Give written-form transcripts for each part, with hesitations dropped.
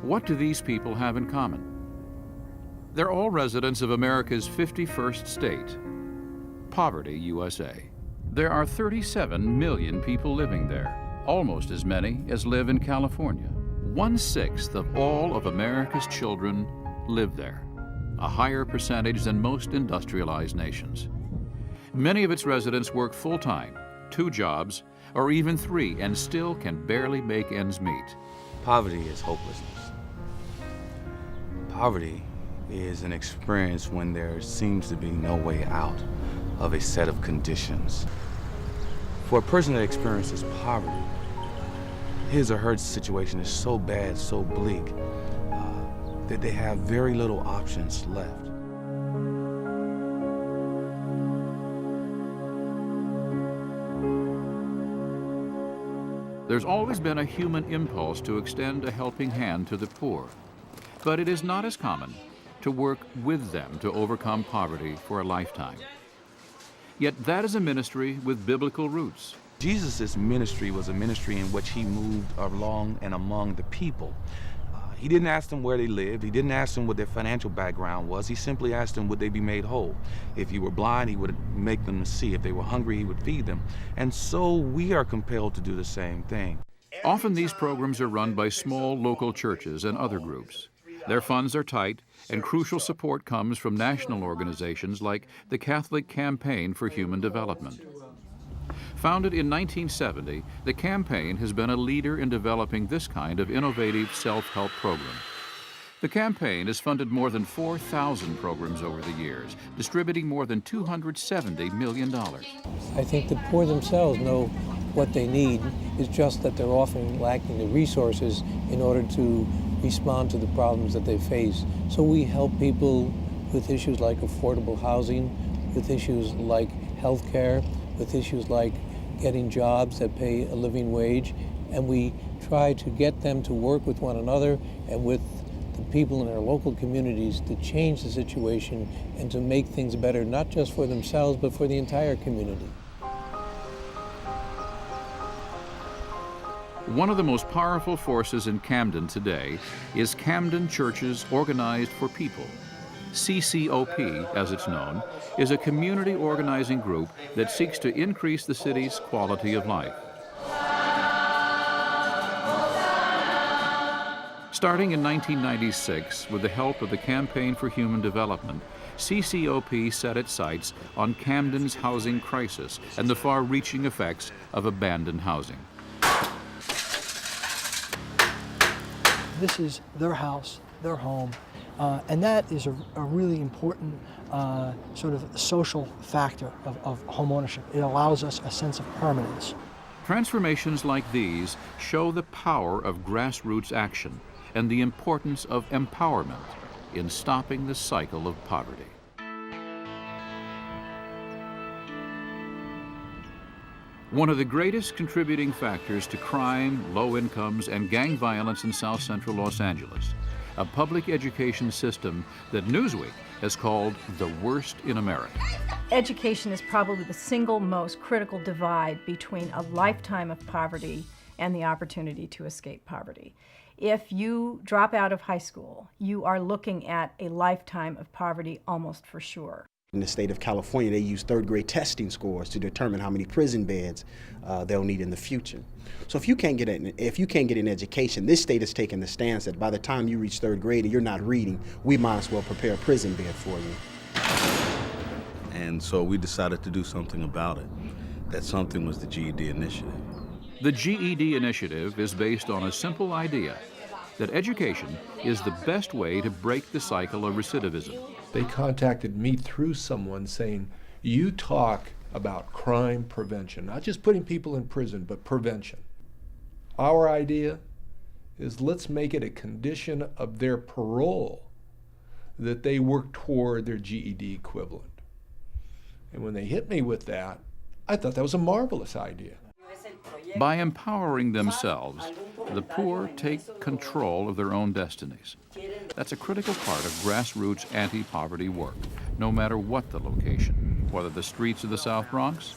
What do these people have in common? They're all residents of America's 51st state, Poverty, USA. There are 37 million people living there, almost as many as live in California. 1/6 of all of America's children live there, a higher percentage than most industrialized nations. Many of its residents work full-time, 2 jobs, or even 3, and still can barely make ends meet. Poverty is hopelessness. Poverty is an experience when there seems to be no way out of a set of conditions. For a person that experiences poverty, his or her situation is so bad, so bleak, that they have very little options left. There's always been a human impulse to extend a helping hand to the poor, but it is not as common to work with them to overcome poverty for a lifetime. Yet that is a ministry with biblical roots. Jesus' ministry was a ministry in which he moved along and among the people. He didn't ask them where they lived. He didn't ask them what their financial background was. He simply asked them, would they be made whole? If you were blind, he would make them see. If they were hungry, he would feed them. And so we are compelled to do the same thing. Often these programs are run by small local churches and other groups. Their funds are tight, and crucial support comes from national organizations like the Catholic Campaign for Human Development. Founded in 1970, the campaign has been a leader in developing this kind of innovative self-help program. The campaign has funded more than 4,000 programs over the years, distributing more than $270 million. I think the poor themselves know what they need. It's just that they're often lacking the resources in order to respond to the problems that they face. So we help people with issues like affordable housing, with issues like health care, with issues like getting jobs that pay a living wage, and we try to get them to work with one another and with the people in our local communities to change the situation and to make things better, not just for themselves, but for the entire community. One of the most powerful forces in Camden today is Camden Churches Organized for People. CCOP, as it's known, is a community organizing group that seeks to increase the city's quality of life. Starting in 1996, with the help of the Campaign for Human Development, CCOP set its sights on Camden's housing crisis and the far-reaching effects of abandoned housing. This is their house, their home, and that is a really important sort of social factor of home ownership. It allows us a sense of permanence. Transformations like these show the power of grassroots action and the importance of empowerment in stopping the cycle of poverty. One of the greatest contributing factors to crime, low incomes, and gang violence in South Central Los Angeles, a public education system that Newsweek has called the worst in America. Education is probably the single most critical divide between a lifetime of poverty and the opportunity to escape poverty. If you drop out of high school, you are looking at a lifetime of poverty almost for sure. In the state of California, they use third-grade testing scores to determine how many prison beds they'll need in the future. So if you can't get an education, this state has taken the stance that by the time you reach third grade and you're not reading, we might as well prepare a prison bed for you. And so we decided to do something about it. That something was the GED initiative. The GED initiative is based on a simple idea that education is the best way to break the cycle of recidivism. They contacted me through someone saying, you talk about crime prevention, not just putting people in prison, but prevention. Our idea is let's make it a condition of their parole that they work toward their GED equivalent. And when they hit me with that, I thought that was a marvelous idea. By empowering themselves, the poor take control of their own destinies. That's a critical part of grassroots anti-poverty work, no matter what the location, whether the streets of the South Bronx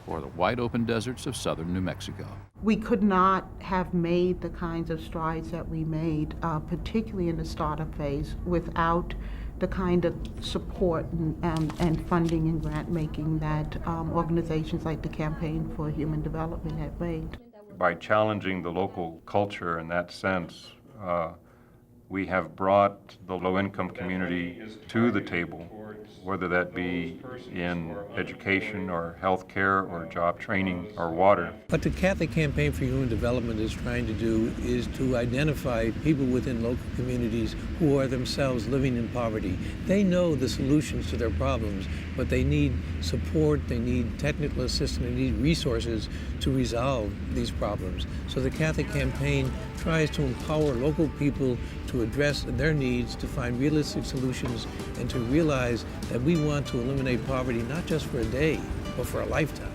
or the wide-open deserts of southern New Mexico. We could not have made the kinds of strides that we made, particularly in the startup phase, without the kind of support and funding and grant making that organizations like the Campaign for Human Development have made. By challenging the local culture in that sense, we have brought the low-income community to the table, whether that be in education or health care or job training or water. What the Catholic Campaign for Human Development is trying to do is to identify people within local communities who are themselves living in poverty. They know the solutions to their problems, but they need support, they need technical assistance, they need resources to resolve these problems. So the Catholic Campaign tries to empower local people to address their needs, to find realistic solutions, and to realize that we want to eliminate poverty not just for a day, but for a lifetime.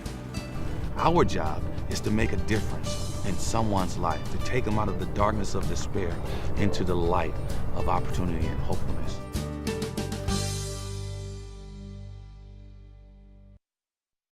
Our job is to make a difference in someone's life, to take them out of the darkness of despair into the light of opportunity and hopefulness.